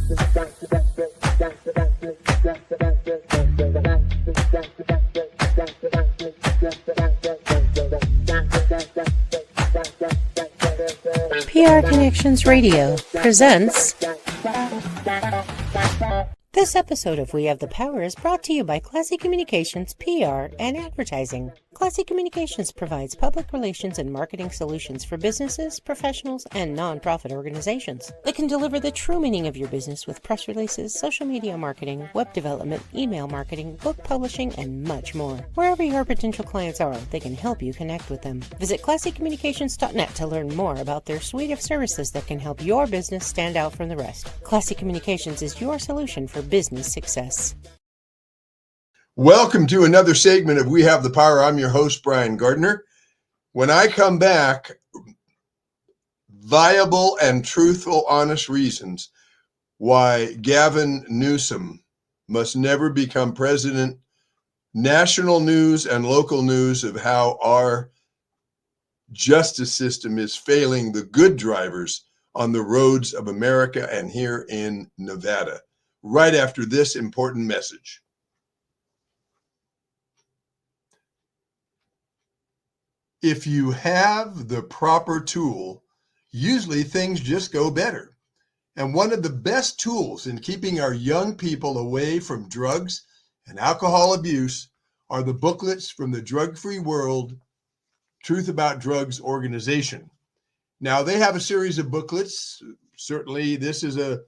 PR Connections Radio presents. This episode of We Have the Power is brought to you by Classy Communications PR and Advertising. Classy Communications provides public relations and marketing solutions for businesses, professionals, and non-profit organizations. They can deliver the true meaning of your business with press releases, social media marketing, web development, email marketing, book publishing, and much more. Wherever your potential clients are, they can help you connect with them. Visit classycommunications.net to learn more about their suite of services that can help your business stand out from the rest. Classy Communications is your solution for business success. Welcome to another segment of We Have the Power. I'm your host, Brian Gardner. When I come back, viable and truthful, honest reasons why Gavin Newsom must never become president, national news and local news of how our justice system is failing the good drivers on the roads of America and here in Nevada, right after this important message. If you have the proper tool, usually things just go better. And one of the best tools in keeping our young people away from drugs and alcohol abuse are the booklets from the Drug-Free World Truth About Drugs organization. Now, they have a series of booklets. Certainly, this is a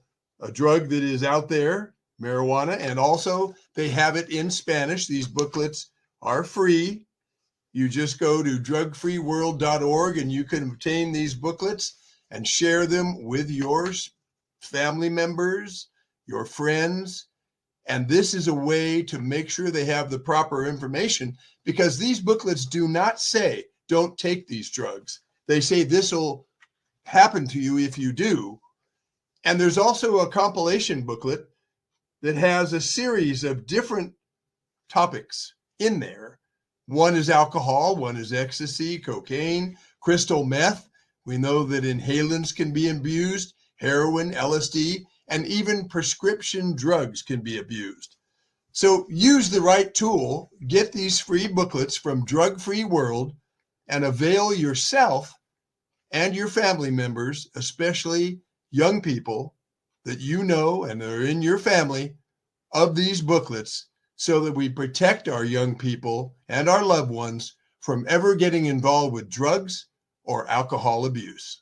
drug that is out there, marijuana, and also they have it in Spanish. These booklets are free. You just go to drugfreeworld.org and you can obtain these booklets and share them with your family members, your friends. And this is a way to make sure they have the proper information, because these booklets do not say, don't take these drugs. They say this will happen to you if you do. And there's also a compilation booklet that has a series of different topics in there. One is alcohol, one is ecstasy, cocaine, crystal meth. We know that inhalants can be abused, heroin, LSD, and even prescription drugs can be abused. So use the right tool, get these free booklets from Drug-Free World, and avail yourself and your family members, especially young people that you know and are in your family, of these booklets, so that we protect our young people and our loved ones from ever getting involved with drugs or alcohol abuse.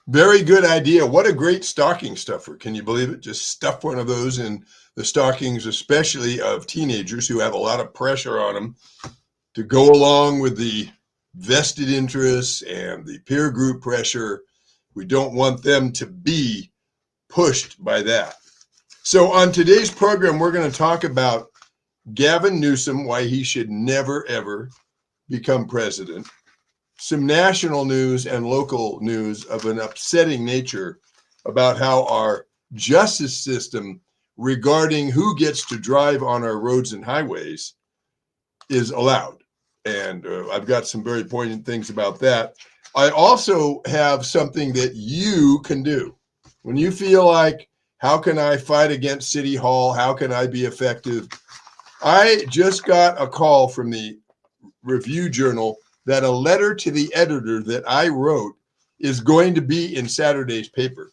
Very good idea. What a great stocking stuffer. Can you believe it? Just stuff one of those in the stockings, especially of teenagers who have a lot of pressure on them to go along with the vested interests and the peer group pressure. We don't want them to be pushed by that. So on today's program, we're going to talk about Gavin Newsom, why he should never, ever become president, some national news and local news of an upsetting nature about how our justice system regarding who gets to drive on our roads and highways is allowed. And I've got some very poignant things about that. I also have something that you can do when you feel like, how can I fight against City Hall? How can I be effective? I just got a call from the Review Journal that a letter to the editor that I wrote is going to be in Saturday's paper.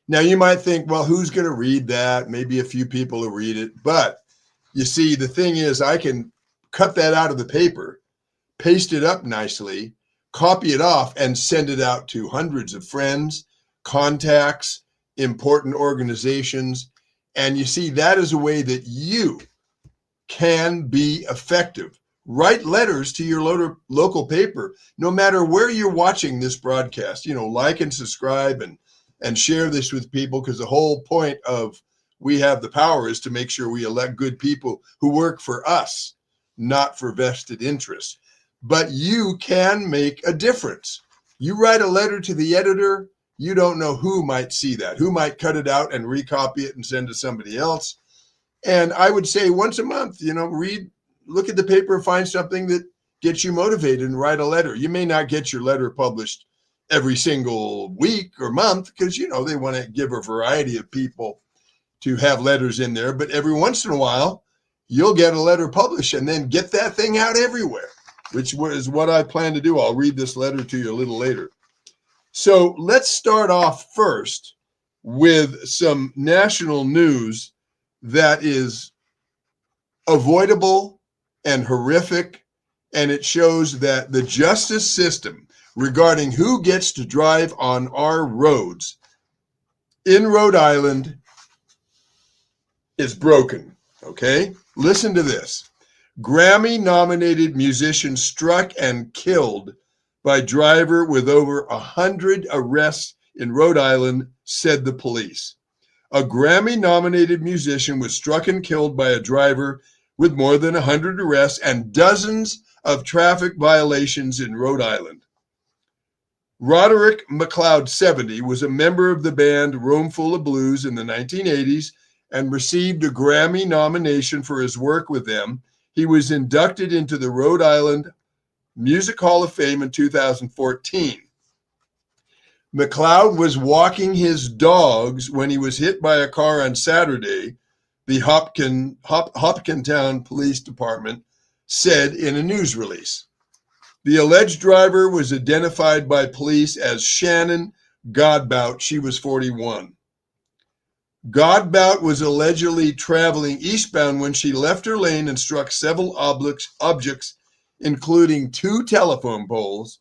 Now, you might think, well, who's going to read that? Maybe a few people will read it. But you see, the thing is, I can cut that out of the paper, paste it up nicely, copy it off, and send it out to hundreds of friends, contacts, important organizations. And you see, that is a way that you can be effective. Write letters to your local paper, no matter where you're watching this broadcast. Like and subscribe and share this with people, because the whole point of We Have the Power is to make sure we elect good people who work for us, not for vested interests. But you can make a difference. You write a letter to the editor, you don't know who might see that, who might cut it out and recopy it and send to somebody else. And I would say once a month, look at the paper, find something that gets you motivated and write a letter. You may not get your letter published every single week or month because, they want to give a variety of people to have letters in there. But every once in a while, you'll get a letter published and then get that thing out everywhere, which is what I plan to do. I'll read this letter to you a little later. So let's start off first with some national news that is avoidable and horrific, and it shows that the justice system regarding who gets to drive on our roads in Rhode Island is broken, okay? Listen to this. Grammy-nominated musician struck and killed by driver with over 100 arrests in Rhode Island, said the police. A Grammy-nominated musician was struck and killed by a driver with more than 100 arrests and dozens of traffic violations in Rhode Island. Roderick McLeod, 70, was a member of the band Roomful of Blues in the 1980s and received a Grammy nomination for his work with them. He was inducted into the Rhode Island Music Hall of Fame in 2014. McLeod was walking his dogs when he was hit by a car on Saturday, the Hopkintown Police Department said in a news release. The alleged driver was identified by police as Shannon Godbout. She was 41. Godbout was allegedly traveling eastbound when she left her lane and struck several objects, including 2 telephone poles,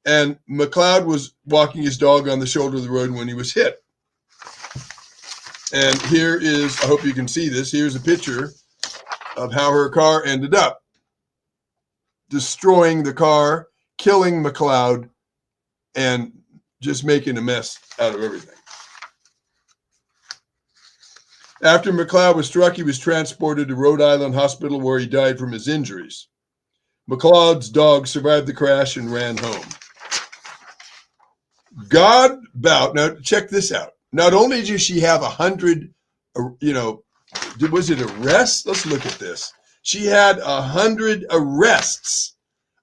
and McLeod was walking his dog on the shoulder of the road when he was hit. And here is, I hope you can see this, here's a picture of how her car ended up. Destroying the car, killing McLeod, and just making a mess out of everything. After McLeod was struck, he was transported to Rhode Island Hospital where he died from his injuries. McLeod's dog survived the crash and ran home. Godbout, now check this out. Not only did she have 100, was it arrests? Let's look at this. She had 100 arrests.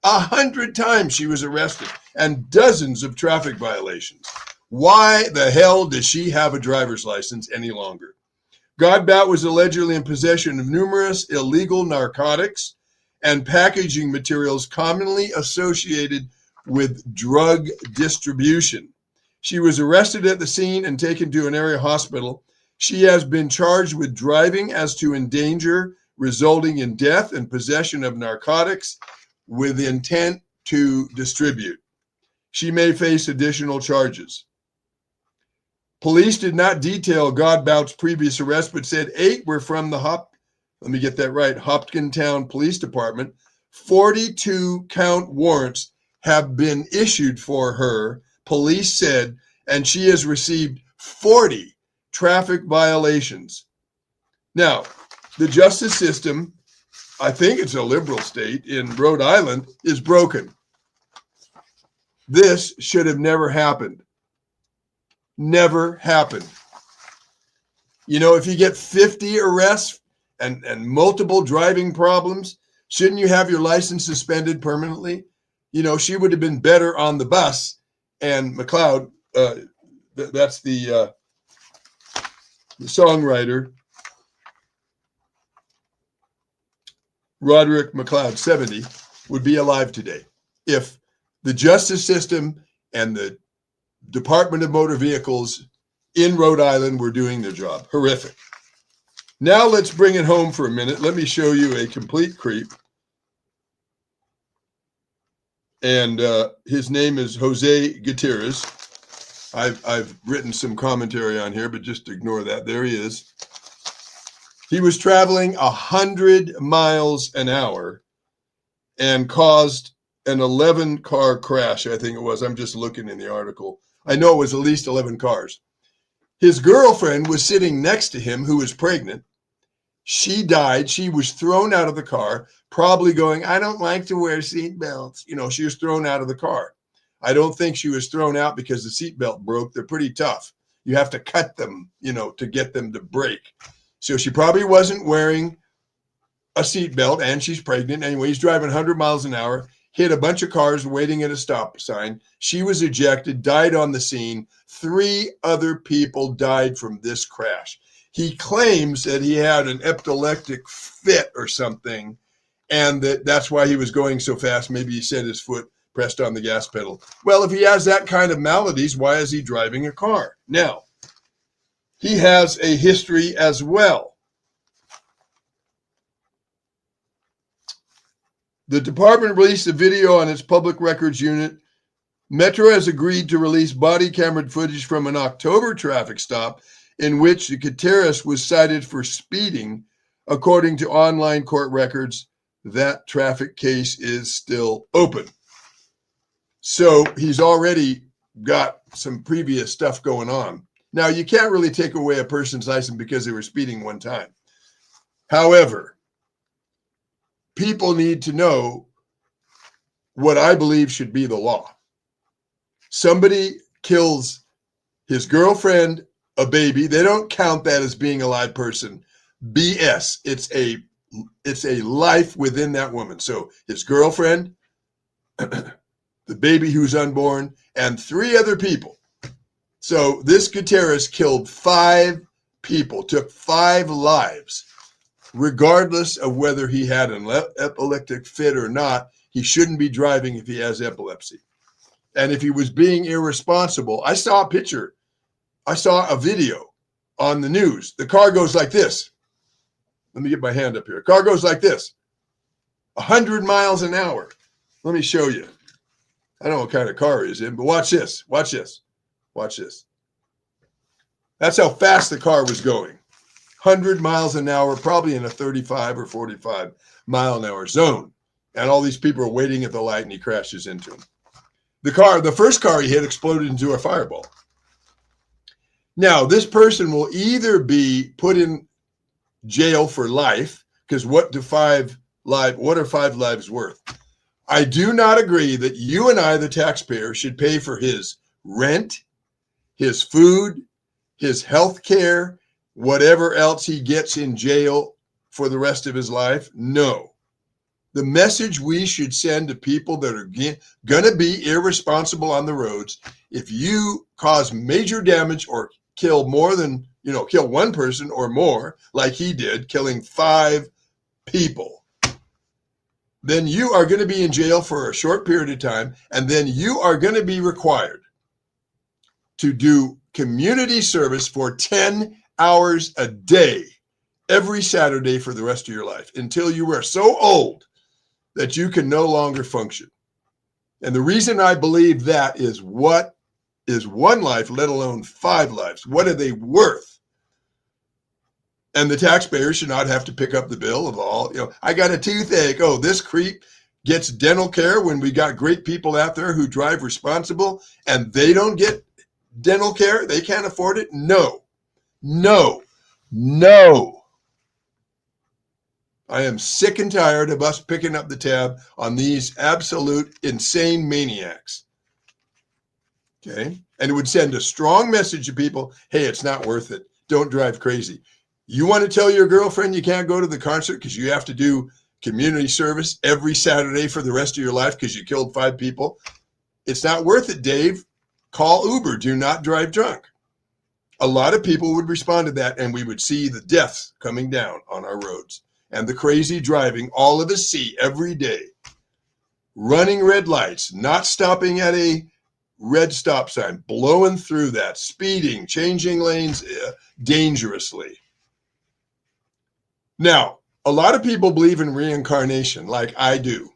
100 times she was arrested and dozens of traffic violations. Why the hell does she have a driver's license any longer? Godbout was allegedly in possession of numerous illegal narcotics and packaging materials commonly associated with drug distribution. She was arrested at the scene and taken to an area hospital. She has been charged with driving as to endanger, resulting in death, and possession of narcotics with intent to distribute. She may face additional charges. Police did not detail Godbout's previous arrest, but said 8 were from the Hopkintown Police Department. 42 count warrants have been issued for her, police said, and she has received 40 traffic violations. Now, the justice system, I think it's a liberal state in Rhode Island, is broken. This should have never happened. Never happened. If you get 50 arrests and multiple driving problems, shouldn't you have your license suspended permanently? She would have been better on the bus. And McLeod, that's the songwriter, Roderick McLeod, 70, would be alive today if the justice system and the Department of Motor Vehicles in Rhode Island were doing their job. Horrific. Now let's bring it home for a minute. Let me show you a complete creep. And his name is Jose Gutierrez. I've written some commentary on here, but just ignore that. There he is. He was traveling 100 miles an hour and caused an 11-car crash, I think it was. I'm just looking in the article. I know it was at least 11 cars. His girlfriend was sitting next to him, who was pregnant. She died. She was thrown out of the car, probably going, I don't like to wear seat belts. She was thrown out of the car. I don't think she was thrown out because the seatbelt broke. They're pretty tough. You have to cut them, to get them to break. So she probably wasn't wearing a seatbelt, and she's pregnant. Anyway, he's driving 100 miles an hour. hit a bunch of cars waiting at a stop sign. She was ejected, died on the scene. 3 other people died from this crash. He claims that he had an epileptic fit or something, and that's why he was going so fast. Maybe he said his foot pressed on the gas pedal. Well, if he has that kind of maladies, why is he driving a car? Now, he has a history as well. The department released a video on its public records unit. Metro has agreed to release body camera footage from an October traffic stop in which the Gutierrez was cited for speeding. According to online court records, that traffic case is still open. So he's already got some previous stuff going on. Now, you can't really take away a person's license because they were speeding one time. However, people need to know what I believe should be the law. Somebody kills his girlfriend, a baby. They don't count that as being a live person. BS. It's a life within that woman. So his girlfriend, the baby who's unborn, and 3 other people. So this Gutierrez killed 5 people, took 5 lives. Regardless of whether he had an epileptic fit or not, he shouldn't be driving if he has epilepsy. And if he was being irresponsible, I saw a picture. I saw a video on the news. The car goes like this. Let me get my hand up here. The car goes like this, 100 miles an hour. Let me show you. I don't know what kind of car he's in, but watch this. Watch this. Watch this. That's how fast the car was going. 100 miles an hour, probably in a 35 or 45 mile an hour zone. And all these people are waiting at the light and he crashes into them. The first car he hit exploded into a fireball. Now, this person will either be put in jail for life, because what are 5 lives worth? I do not agree that you and I, the taxpayer, should pay for his rent, his food, his health care, whatever else he gets in jail for the rest of his life. No. The message we should send to people that are going to be irresponsible on the roads, if you cause major damage or kill more than, kill 1 person or more, like he did, killing 5 people, then you are going to be in jail for a short period of time, and then you are going to be required to do community service for 10 hours a day, every Saturday for the rest of your life, until you are so old that you can no longer function. And the reason I believe that is, what is 1 life, let alone 5 lives? What are they worth? And the taxpayer should not have to pick up the bill of all, I got a toothache. Oh, this creep gets dental care when we got great people out there who drive responsible and they don't get dental care. They can't afford it. No. I am sick and tired of us picking up the tab on these absolute insane maniacs. Okay? And it would send a strong message to people, hey, it's not worth it. Don't drive crazy. You want to tell your girlfriend you can't go to the concert because you have to do community service every Saturday for the rest of your life because you killed 5 people? It's not worth it, Dave. Call Uber. Do not drive drunk. A lot of people would respond to that, and we would see the deaths coming down on our roads and the crazy driving all of us see every day. Running red lights, not stopping at a red stop sign, blowing through that, speeding, changing lanes dangerously. Now, a lot of people believe in reincarnation like I do.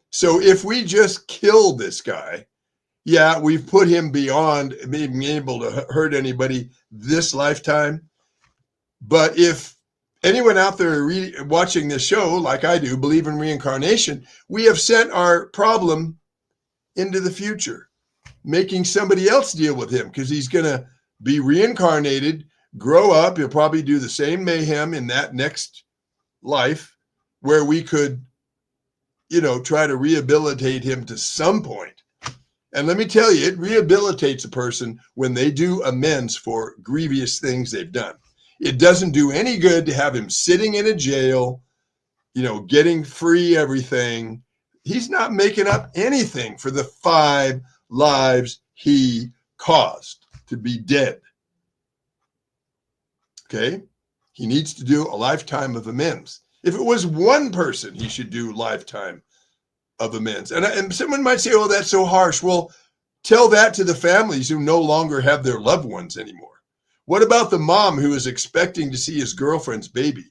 So if we just kill this guy, yeah, we've put him beyond being able to hurt anybody this lifetime. But if anyone out there watching this show, like I do, believe in reincarnation, we have sent our problem into the future, making somebody else deal with him because he's going to be reincarnated, grow up. He'll probably do the same mayhem in that next life where we could, try to rehabilitate him to some point. And let me tell you, it rehabilitates a person when they do amends for grievous things they've done. It doesn't do any good to have him sitting in a jail, getting free everything. he's not making up anything for the 5 lives he caused to be dead. Okay? He needs to do a lifetime of amends. If it was one person, he should do lifetime of amends. And someone might say, oh, that's so harsh. Well, tell that to the families who no longer have their loved ones anymore. What about the mom who is expecting to see his girlfriend's baby?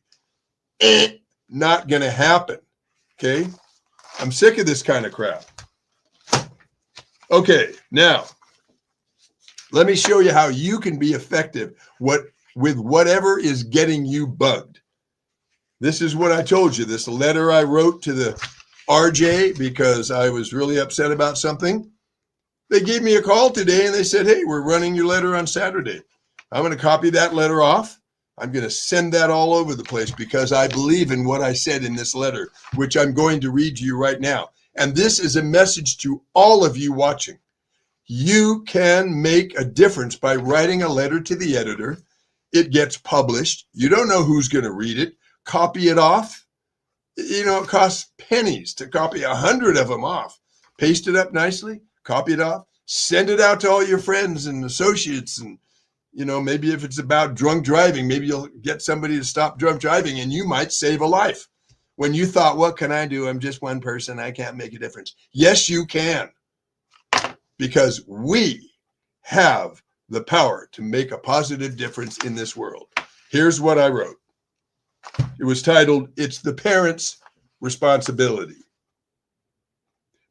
Not going to happen. Okay? I'm sick of this kind of crap. Okay, now, let me show you how you can be effective with whatever is getting you bugged. This is what I told you, this letter I wrote to the RJ because I was really upset about something. They gave me a call today and they said, hey, we're running your letter on Saturday. I'm going to copy that letter off. I'm going to send that all over the place because I believe in what I said in this letter, which I'm going to read to you right now. And this is a message to all of you watching. You can make a difference by writing a letter to the editor. It gets published. You don't know who's going to read it. Copy it off. You know, it costs pennies to copy 100 of them off. Paste it up nicely, copy it off, send it out to all your friends and associates. And, you know, maybe if it's about drunk driving, maybe you'll get somebody to stop drunk driving and you might save a life. When you thought, what can I do? I'm just one person. I can't make a difference. Yes, you can. Because we have the power to make a positive difference in this world. Here's what I wrote. It was titled, It's the Parents' Responsibility.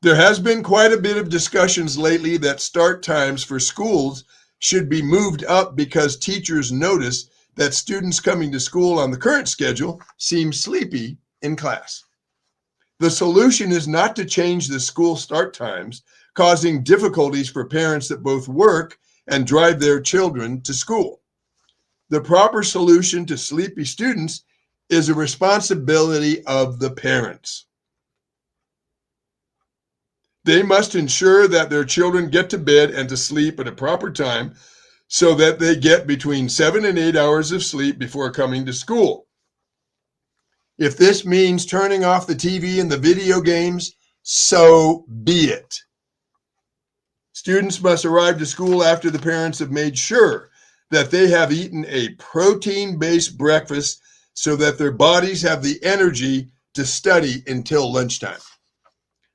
There has been quite a bit of discussions lately that start times for schools should be moved up because teachers notice that students coming to school on the current schedule seem sleepy in class. The solution is not to change the school start times, causing difficulties for parents that both work and drive their children to school. The proper solution to sleepy students is a responsibility of the parents. They must ensure that their children get to bed and to sleep at a proper time so that they get between 7 and 8 hours of sleep before coming to school. If this means turning off the TV and the video games, so be it. Students must arrive to school after the parents have made sure that they have eaten a protein-based breakfast so that their bodies have the energy to study until lunchtime.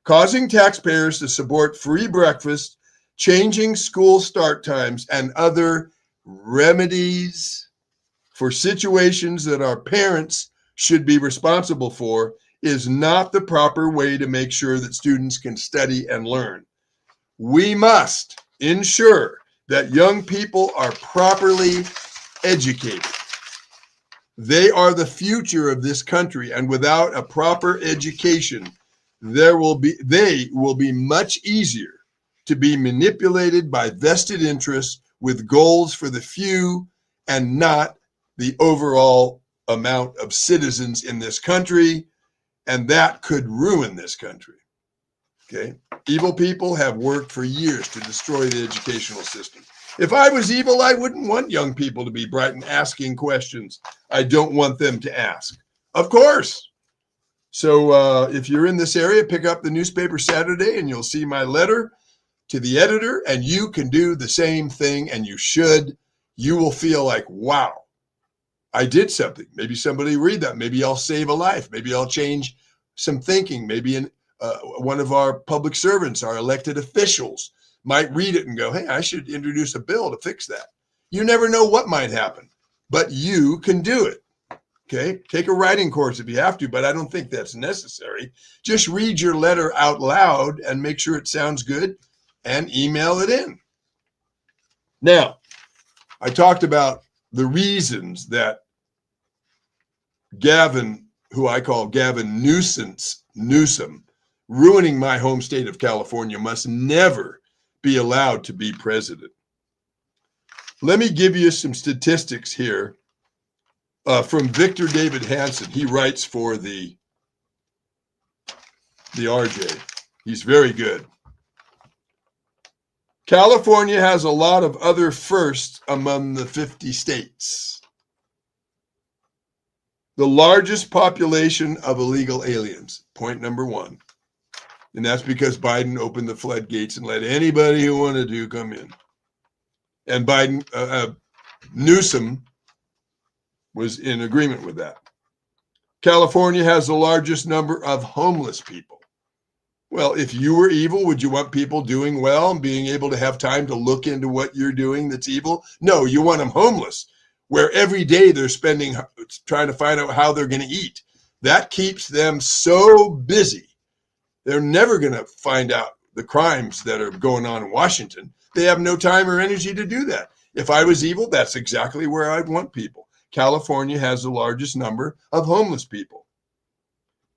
Causing taxpayers to support free breakfast, changing school start times, and other remedies for situations that our parents should be responsible for is not the proper way to make sure that students can study and learn. We must ensure that young people are properly educated. They are the future of this country, and without a proper education, they will be much easier to be manipulated by vested interests with goals for the few and not the overall amount of citizens in this country, and that could ruin this country. Okay? Evil people have worked for years to destroy the educational system. If I was evil, I wouldn't want young people to be bright and asking questions I don't want them to ask. Of course. So if you're in this area, pick up the newspaper Saturday and you'll see my letter to the editor, and you can do the same thing, and you should. You will feel like, wow, I did something. Maybe somebody read that. Maybe I'll save a life. Maybe I'll change some thinking. Maybe one of our public servants, our elected officials, might read it and go, hey, I should introduce a bill to fix that. You never know what might happen, but you can do it. Okay, take a writing course if you have to, but I don't think that's necessary. Just read your letter out loud and make sure it sounds good and email it in. Now, I talked about the reasons that Gavin, who I call Gavin Newsom, ruining my home state of California, must never be allowed to be president. Let me give you some statistics here from Victor David Hansen. He writes for the RJ. He's very good. California has a lot of other firsts among the 50 states. The largest population of illegal aliens, point number one. And that's because Biden opened the floodgates and let anybody who wanted to come in. And Newsom was in agreement with that. California has the largest number of homeless people. Well, if you were evil, would you want people doing well and being able to have time to look into what you're doing that's evil? No, you want them homeless, where every day they're spending trying to find out how they're going to eat. That keeps them so busy. They're never going to find out the crimes that are going on in Washington. They have no time or energy to do that. If I was evil, that's exactly where I'd want people. California has the largest number of homeless people.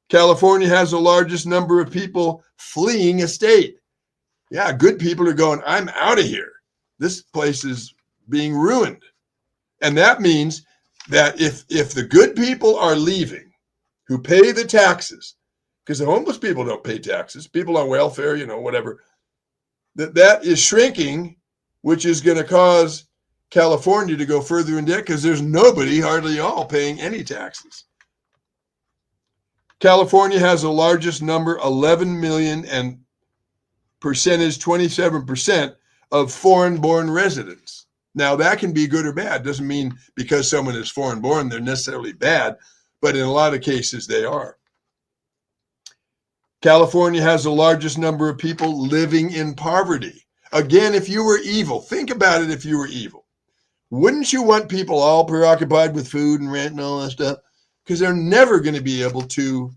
California has the largest number of people fleeing a state. Yeah, good people are going, I'm out of here. This place is being ruined. And that means that if the good people are leaving, who pay the taxes, because the homeless people don't pay taxes, people on welfare, whatever, that is shrinking, which is going to cause California to go further in debt because there's nobody, hardly all, paying any taxes. California has the largest number, 11 million, and percentage 27% of foreign-born residents. Now, that can be good or bad. Doesn't mean because someone is foreign-born, they're necessarily bad, but in a lot of cases, they are. California has the largest number of people living in poverty. Again, if you were evil, think about it if you were evil. Wouldn't you want people all preoccupied with food and rent and all that stuff? Because they're never going to be able to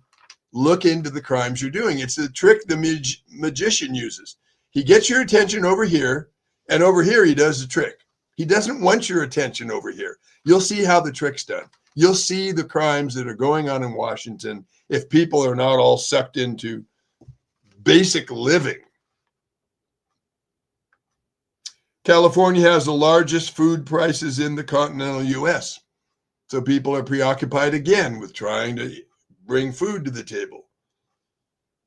look into the crimes you're doing. It's the trick the magician uses. He gets your attention over here, and over here he does the trick. He doesn't want your attention over here. You'll see how the trick's done. You'll see the crimes that are going on in Washington if people are not all sucked into basic living. California has the largest food prices in the continental U.S. So people are preoccupied again with trying to bring food to the table.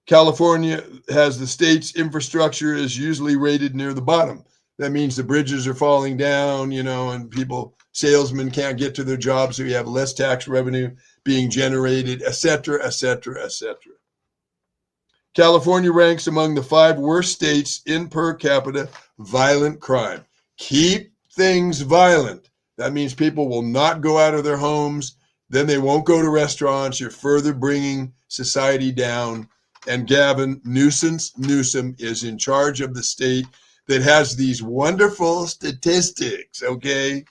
California has the state's infrastructure is usually rated near the bottom. That means the bridges are falling down, and salesmen can't get to their jobs, so you have less tax revenue being generated, et cetera, et cetera, et cetera. California ranks among the 5 worst states in per capita violent crime. Keep things violent. That means people will not go out of their homes. Then they won't go to restaurants. You're further bringing society down. And Gavin Newsom is in charge of the state that has these wonderful statistics, okay?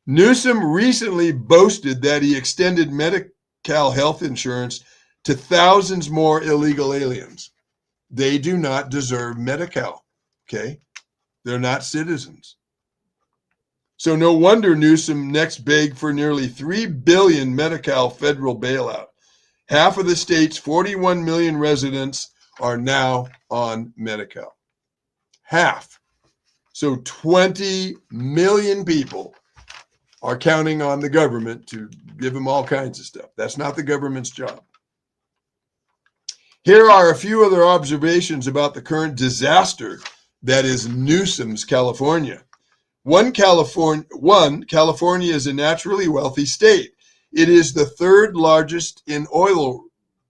Newsom recently boasted that he extended Medi-Cal health insurance to thousands more illegal aliens. They do not deserve Medi-Cal, okay? They're not citizens. So no wonder Newsom next begged for nearly $3 billion Medi-Cal federal bailout. Half of the state's 41 million residents are now on Medi-Cal. Half. So 20 million people are counting on the government to give them all kinds of stuff. That's not the government's job. Here are a few other observations about the current disaster that is Newsom's California. California is a naturally wealthy state. It is the 3rd largest in oil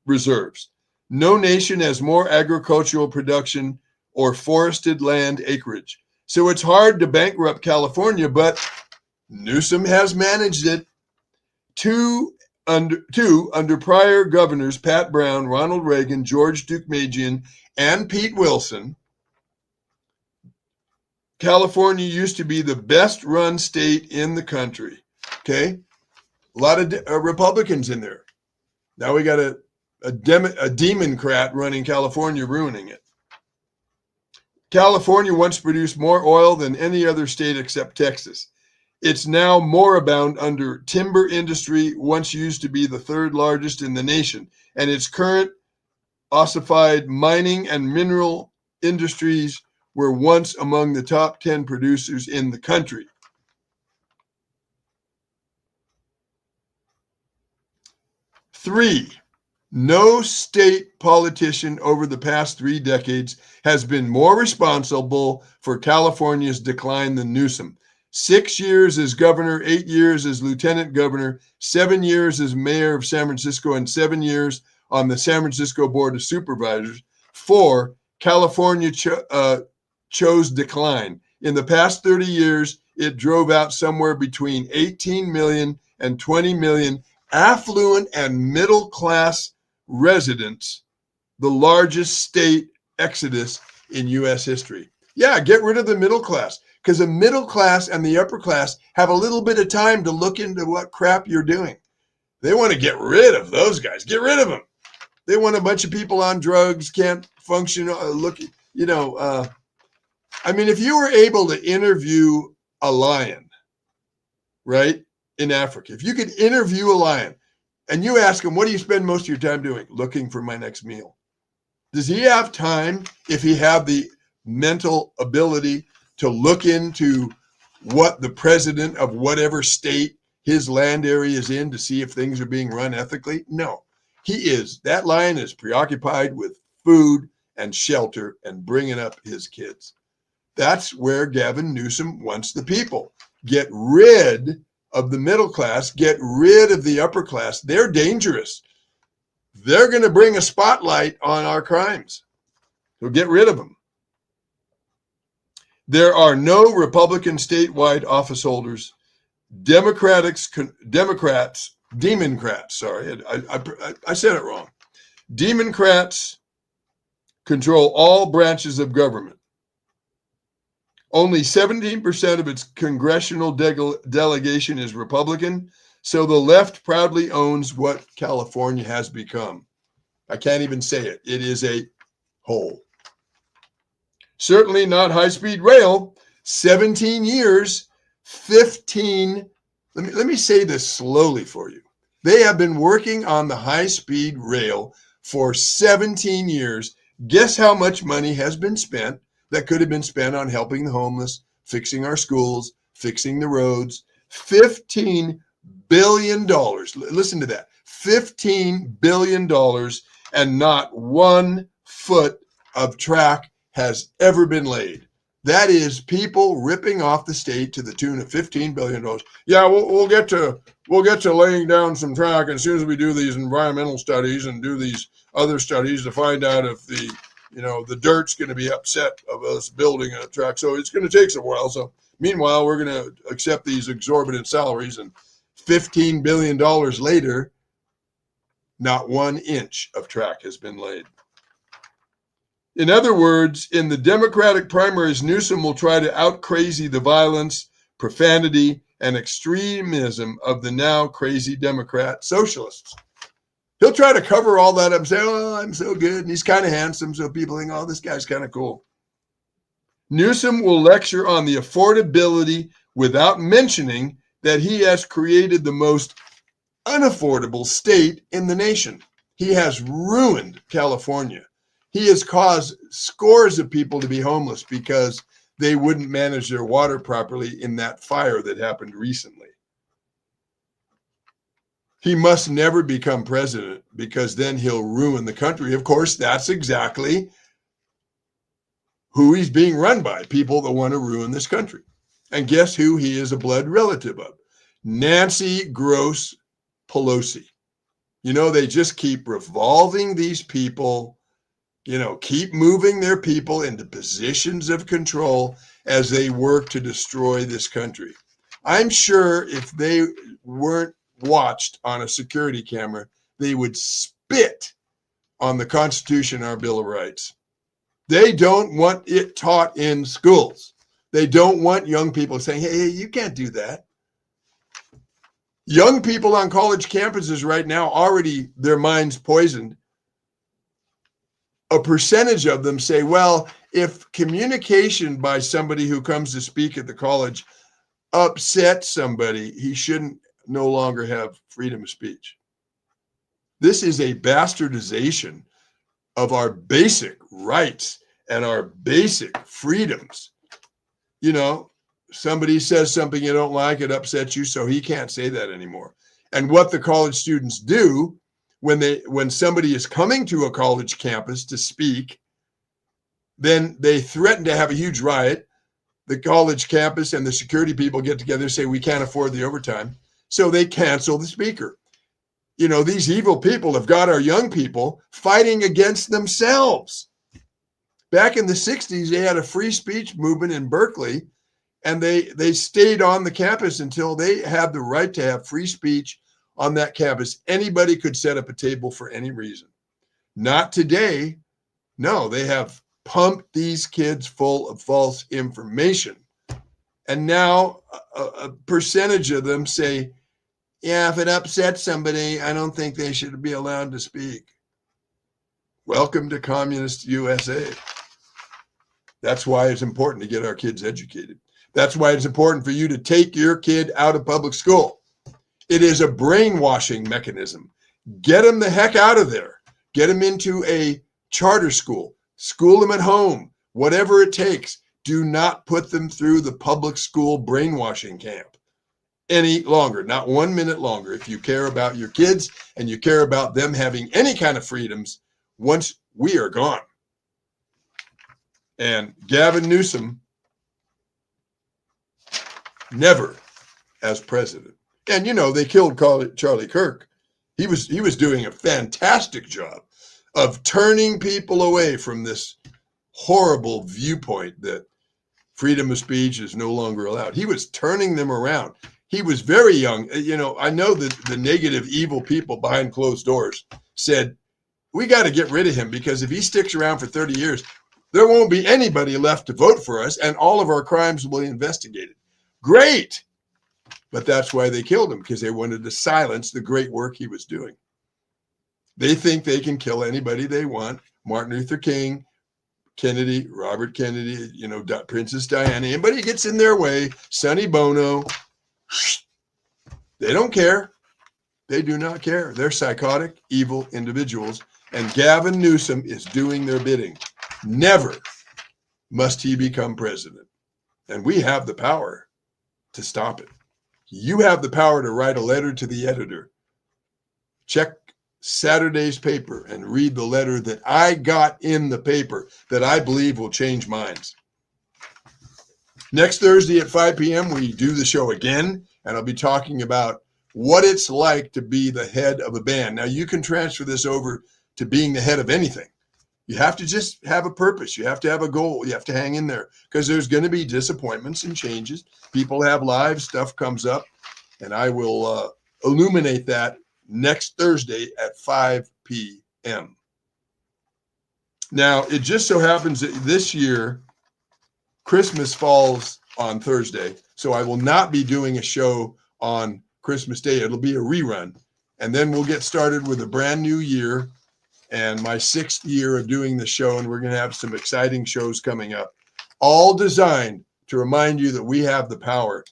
reserves. No nation has more agricultural production or forested land acreage. So it's hard to bankrupt California, but Newsom has managed it. Two under prior governors, Pat Brown, Ronald Reagan, George Deukmejian, and Pete Wilson, California used to be the best run state in the country. Okay? A lot of Republicans in there. Now we got a Democrat running California, ruining it. California once produced more oil than any other state except Texas. It's now moribund under timber industry, once used to be the 3rd largest in the nation, and its current ossified mining and mineral industries were once among the top 10 producers in the country. Three, no state politician over the past 3 decades has been more responsible for California's decline than Newsom. 6 years as governor, 8 years as lieutenant governor, 7 years as mayor of San Francisco, and 7 years on the San Francisco Board of Supervisors. 4, California chose decline. In the past 30 years, it drove out somewhere between 18 million and 20 million affluent and middle-class residents, the largest state exodus in U.S. history. Yeah, get rid of the middle class, because the middle class and the upper class have a little bit of time to look into what crap you're doing. They want to get rid of those guys. Get rid of them. They want a bunch of people on drugs, can't function. If you were able to interview a lion, right, in Africa, if you could interview a lion and you ask him, what do you spend most of your time doing? Looking for my next meal. Does he have time, if he have the mental ability, to look into what the president of whatever state his land area is in to see if things are being run ethically? No. That lion is preoccupied with food and shelter and bringing up his kids. That's where Gavin Newsom wants the people. Get rid of the middle class, get rid of the upper class. They're dangerous. They're going to bring a spotlight on our crimes. So get rid of them. There are no Republican statewide office holders. Democrats, sorry, I said it wrong. Democrats control all branches of government. Only 17% of its congressional delegation is Republican, so the left proudly owns what California has become. I can't even say it. It is a hole. Certainly not high-speed rail. 17 years, 15. Let me say this slowly for you. They have been working on the high-speed rail for 17 years. Guess how much money has been spent that could have been spent on helping the homeless, fixing our schools, fixing the roads? $15 billion. Listen to that. $15 billion, and not 1 foot of track has ever been laid. That is people ripping off the state to the tune of $15 billion. Yeah, we'll get to laying down some track as soon as we do these environmental studies and do these other studies to find out if the dirt's going to be upset of us building a track. So it's going to take some while. So meanwhile, we're going to accept these exorbitant salaries, and $15 billion later, not 1 inch of track has been laid. In other words, in the Democratic primaries, Newsom will try to out-crazy the violence, profanity, and extremism of the now crazy Democrat socialists. He'll try to cover all that up and say, oh, I'm so good, and he's kind of handsome, so people think, oh, this guy's kind of cool. Newsom will lecture on the affordability without mentioning that he has created the most unaffordable state in the nation. He has ruined California. He has caused scores of people to be homeless because they wouldn't manage their water properly in that fire that happened recently. He must never become president because then he'll ruin the country. Of course, that's exactly who he's being run by, people that want to ruin this country. And guess who he is a blood relative of? Nancy Gross Pelosi. They just keep revolving these people, keep moving their people into positions of control as they work to destroy this country. I'm sure if they weren't watched on a security camera, they would spit on the Constitution, our Bill of Rights. They don't want it taught in schools. They don't want young people saying, hey, you can't do that. Young people on college campuses right now, already their minds poisoned. A percentage of them say, well, if communication by somebody who comes to speak at the college upsets somebody, he shouldn't no longer have freedom of speech. This is a bastardization of our basic rights and our basic freedoms. Somebody says something you don't like, it upsets you, so he can't say that anymore. And what the college students do when somebody is coming to a college campus to speak, then they threaten to have a huge riot. The college campus and the security people get together, say we can't afford the overtime, so they cancel the speaker. these evil people have got our young people fighting against themselves. Back in the 60s, they had a free speech movement in Berkeley, and they stayed on the campus until they had the right to have free speech on that campus. Anybody could set up a table for any reason. Not today. No, they have pumped these kids full of false information. And now a percentage of them say, yeah, if it upsets somebody, I don't think they should be allowed to speak. Welcome to Communist USA. That's why it's important to get our kids educated. That's why it's important for you to take your kid out of public school. It is a brainwashing mechanism. Get them the heck out of there. Get them into a charter school. School them at home. Whatever it takes. Do not put them through the public school brainwashing camp any longer, not 1 minute longer. If you care about your kids and you care about them having any kind of freedoms once we are gone. And Gavin Newsom, never as president. And they killed Charlie Kirk. He was doing a fantastic job of turning people away from this horrible viewpoint that freedom of speech is no longer allowed. He was turning them around. He was very young. I know that the negative, evil people behind closed doors said, we got to get rid of him because if he sticks around for 30 years, there won't be anybody left to vote for us and all of our crimes will be investigated. Great. But that's why they killed him, because they wanted to silence the great work he was doing. They think they can kill anybody they want. Martin Luther King, Kennedy, Robert Kennedy, Princess Diana, anybody gets in their way, Sonny Bono, they don't care. They do not care. They're psychotic, evil individuals. And Gavin Newsom is doing their bidding. Never must he become president. And we have the power to stop it. You have the power to write a letter to the editor. Check Saturday's paper and read the letter that I got in the paper that I believe will change minds. Next Thursday at 5 p.m., we do the show again, and I'll be talking about what it's like to be the head of a band. Now, you can transfer this over to being the head of anything. You have to just have a purpose. You have to have a goal. You have to hang in there because there's going to be disappointments and changes. People have lives, stuff comes up, and I will illuminate that next Thursday at 5 p.m. Now, it just so happens that this year, Christmas falls on Thursday, so I will not be doing a show on Christmas Day. It'll be a rerun, and then we'll get started with a brand new year and my 6th year of doing the show, and we're going to have some exciting shows coming up, all designed to remind you that we have the power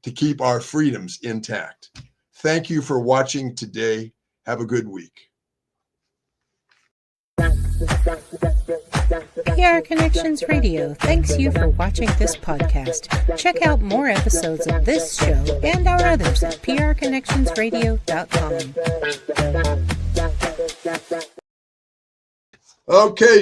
to keep our freedoms intact. Thank you for watching today. Have a good week. PR Connections Radio thanks you for watching this podcast. Check out more episodes of this show and our others at prconnectionsradio.com. Okay.